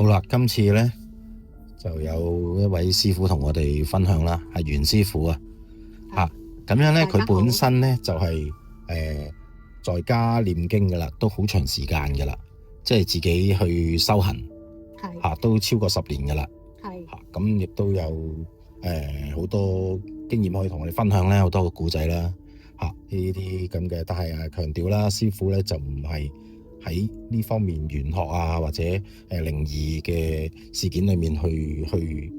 好啦，今次咧就有一位師傅同我哋分享啦，係袁師傅啊。咁樣咧，佢本身咧就係在家念經噶啦，都好長時間噶啦，即係自己去修行，都超過10年噶啦。咁亦都有好多經驗可以同我哋分享咧，好多個故仔啦。呢啲咁嘅，但係強調啦，師傅咧就唔係喺呢方面玄學啊，或者靈異嘅事件裏面去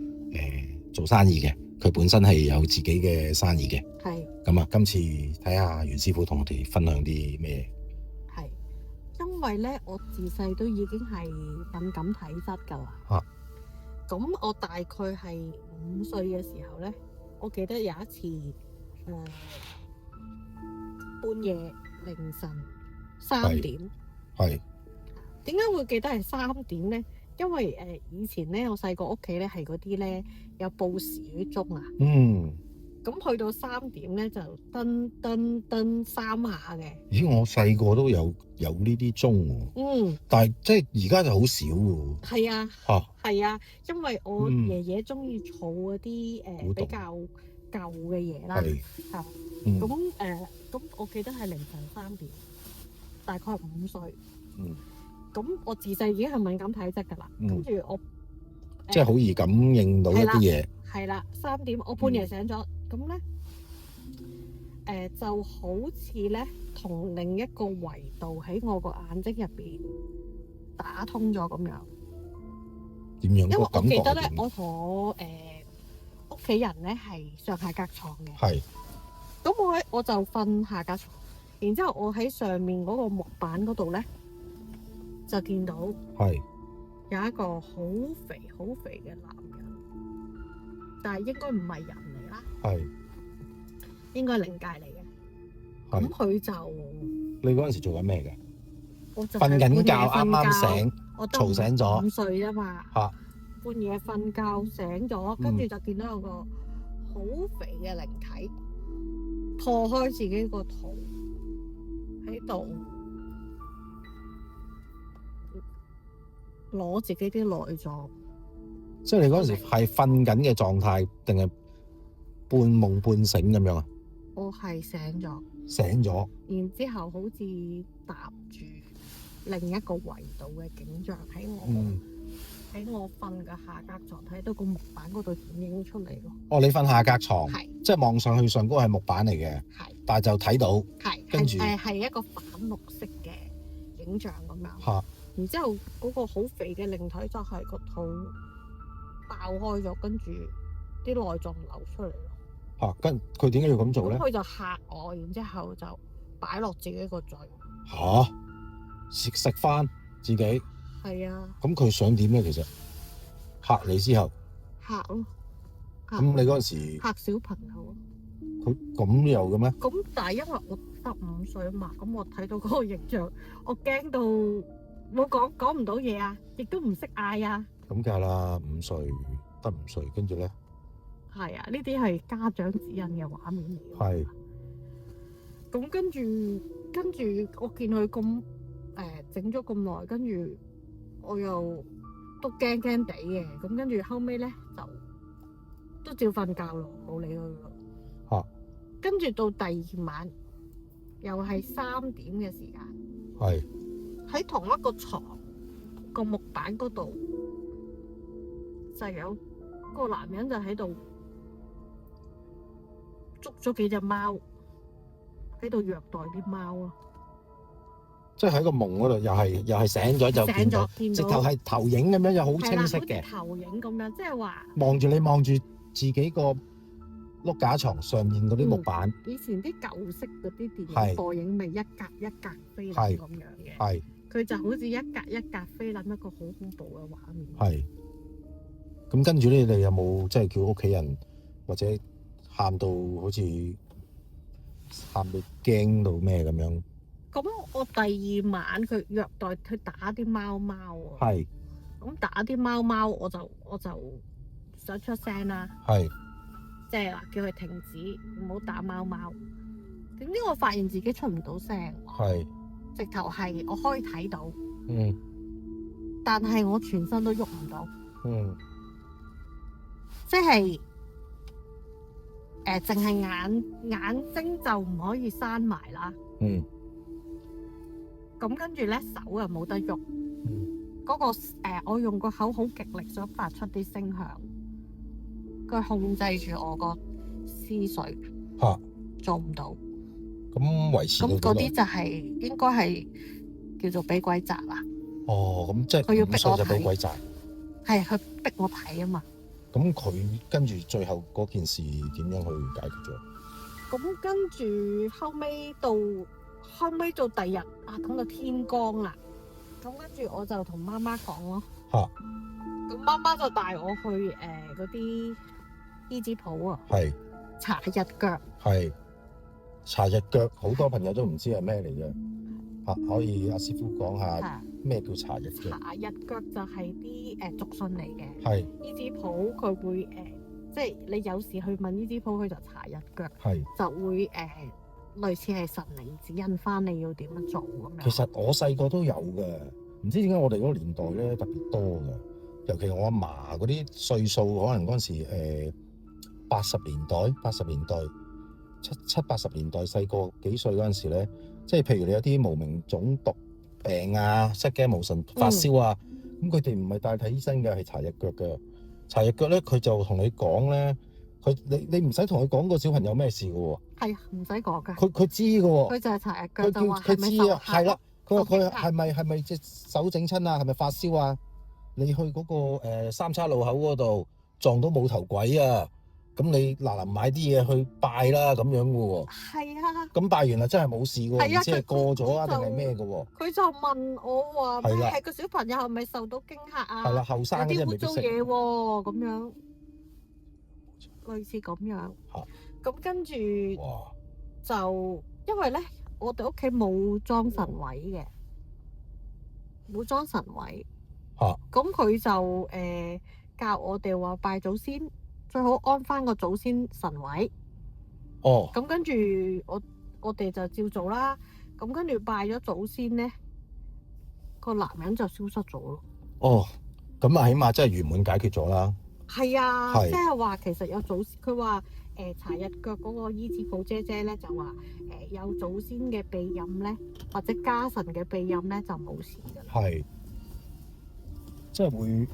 做生意嘅。佢本身係有自己嘅生意嘅。咁啊，今次睇下袁師傅同我哋分享啲咩？因為咧，我自細都已經係敏感體質㗎啦。咁我大概係5歲嘅時候咧，我記得有一次半夜凌晨3點。點解會記得係3點咧？因為以前咧，我細個屋企咧係嗰啲咧有報時嗰啲鐘啊。咁去到3點咧就噔噔噔3下嘅。咦！我細個都有呢啲鐘喎。但係即係而家就好少喎。係啊，因為我爺爺中意儲嗰啲比較舊嘅嘢啦。咁我記得係凌晨3點，大概5歲。咁我自細已經係敏感體質㗎啦。跟住我即係好易感應到一啲嘢。係啦，3點我半夜醒咗，咁咧就好似咧同另一個維度喺我個眼睛入邊打通咗咁樣。點樣？因為我記得咧，我同我屋企人咧係上下隔牀嘅。咁我就瞓下隔牀，然之後我喺上面嗰個木板嗰度咧就見到有一個好肥好肥嘅男人，但係應該唔係人嚟啦，應該係靈界嚟嘅。咁佢就你嗰陣時做緊咩嘅？我就瞓緊覺，啱啱醒，嘈醒咗。5歲啊嘛，半夜瞓覺醒咗，跟住就見到有個好肥嘅靈體破開自己個肚喺度攞自己啲內臟。即係你嗰陣時係瞓緊嘅狀態，定係半夢半醒咁樣啊？我係醒咗。醒咗。然之後好似搭住另一個維度嘅景象喺我瞓嘅下格床，睇到個木板嗰度顯影出嚟咯。哦，你瞓下格床，即係望上去上高係木板嚟嘅，但係就睇到，跟住係一個反綠色嘅影像咁樣。然之後嗰個好肥嘅靈體就係個肚爆開咗，跟住啲內臟流出嚟咯。跟佢點解要咁做咧？咁佢就嚇我，然之後就擺落自己個嘴。食翻自己。係啊。咁佢想點咧？其實嚇你之後。嚇咯。咁你嗰陣時嚇小朋友。佢咁有嘅咩？咁但係因為我得5歲啊嘛，咁我睇到嗰個形象，我驚到冇講唔到嘢啊，亦都唔識嗌啊。咁梗係啦，5歲得5歲，跟住咧。係啊，呢啲係家長指引嘅畫面嚟嘅。咁跟住我見佢咁整咗咁耐，跟住我又都驚驚地嘅，咁跟住後尾咧就都照瞓覺咯，冇理佢咯。跟住到第2晚又係3點嘅時間，喺同一個床個木板嗰度就有個男人就喺度捉咗幾隻貓喺度虐待啲貓咯。即係喺個夢嗰度，又係醒咗就見到，直頭係投影咁樣，又好清晰嘅。投影咁樣，即係話望住自己個碌架床上面嗰啲木板。以前啲舊式嗰啲電影播影咪一格一格菲林咁樣嘅。佢就好似一格一格菲林，一個好恐怖嘅畫面。咁跟住咧，你有冇即係叫屋企人或者喊到好似喊到驚到咩咁樣？咁我第2晚佢虐待佢打啲貓貓喎。咁打啲貓貓，我就想出聲啦。即係話叫佢停止，唔好打貓貓。點知我發現自己出唔到聲。直頭係我可以睇到。但係我全身都喐唔到。嗯。即係淨係眼睛就唔可以閂埋啦。嗯。咁跟住咧手又冇得喐。嗯。嗰個我用個口好極力想發出啲聲響，佢控制住我個思緒。嚇！做唔到。咁維持到幾耐？咁嗰啲就係應該係叫做俾鬼責啦。哦，咁即係佢要逼我5歲就俾鬼責。係佢逼我睇啊嘛。咁佢跟住最後嗰件事點樣去解決咗？咁跟住後尾到第日啊，等到天光啦。咁跟住我就同媽媽講咯。嚇！咁媽媽就帶我去嗰啲醫治鋪啊。係。搽日腳。係。搽日腳，好多朋友都唔知係咩嚟嘅。可以阿師傅講下咩叫搽日腳？搽日腳就係啲俗信嚟嘅。係。醫治鋪佢會即係你有時去問醫治鋪，佢就搽日腳。係。就會類似係神靈指引翻你要點樣做咁樣。其實我細個都有嘅，唔知點解我哋嗰個年代咧特別多嘅，尤其我阿嫲嗰啲歲數，可能嗰陣時80年代、七八十年代細個幾歲嗰陣時咧，即係譬如你有啲無名腫毒病啊、失驚無神、發燒啊，咁佢哋唔係帶睇醫生嘅，係搽日腳嘅。搽日腳咧，佢就同你講咧，你唔使同佢講個小朋友咩事嘅喎。係啊，唔使講㗎。佢知嘅喎。佢就係搽日腳就話係咪受嚇？係啦，佢話佢係咪隻手整親啊？係咪發燒啊？你去嗰個三叉路口嗰度撞到冇頭鬼啊！咁你嗱買啲嘢去拜啦咁樣嘅喎。係啊。咁拜完啦，真係冇事嘅喎，唔知係過咗啊定係咩嘅喎。佢就問我話咩係個小朋友係咪受到驚嚇啊？係啦，後生嘅啫，未必識。有啲污糟嘢喎，咁樣類似咁樣。嚇。咁跟住就因為咧，我哋屋企冇裝神位嘅，冇裝神位。嚇。咁佢就教我哋話拜祖先。最好安翻個祖先神位。哦。咁跟住我哋就照做啦。咁跟住拜咗祖先咧，個男人就消失咗咯。哦。咁啊，起碼真係圓滿解決咗啦。係啊。係。即係話其實有祖先，佢話搽日腳嗰個醫治鋪姐姐咧就話有祖先嘅庇蔭咧，或者家神嘅庇蔭咧就冇事㗎啦。係。即係會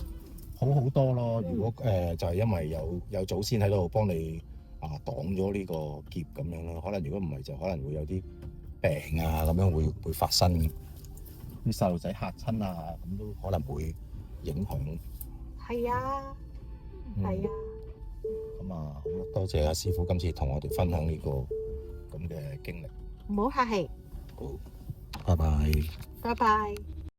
好好多咯！如果就係因為有祖先喺度幫你擋咗呢個劫咁樣咯，可能如果唔係就可能會有啲病啊咁樣會發生，啲細路仔嚇親啊咁都可能會影響。係啊，係啊。咁好多謝阿師傅今次同我哋分享呢個咁嘅經歷。唔好客氣。好，拜拜。拜拜。